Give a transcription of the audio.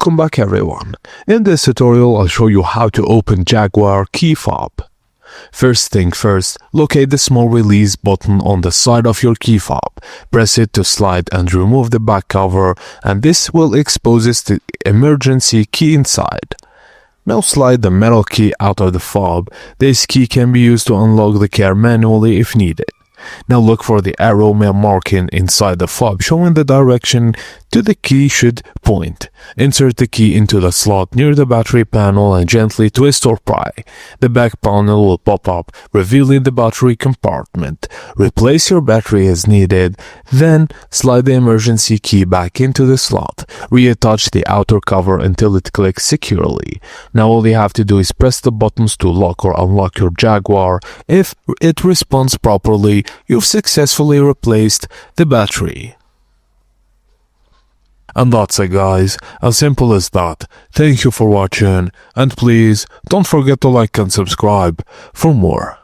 Welcome back everyone. In this tutorial I'll show you how to open Jaguar key fob. First thing first, locate the small release button on the side of your key fob. Press it to slide and remove the back cover, and this will expose the emergency key inside. Now slide the metal key out of the fob. This key can be used to unlock the car manually if needed. Now look for the arrow marking inside the fob showing the direction to the key should point. Insert the key into the slot near the battery panel and gently twist or pry. The back panel will pop up, revealing the battery compartment. Replace your battery as needed, then slide the emergency key back into the slot. Reattach the outer cover until it clicks securely. Now all you have to do is press the buttons to lock or unlock your Jaguar. If it responds properly, you've successfully replaced the battery. And that's it guys, as simple as that. Thank you for watching, and please don't forget to like and subscribe for more.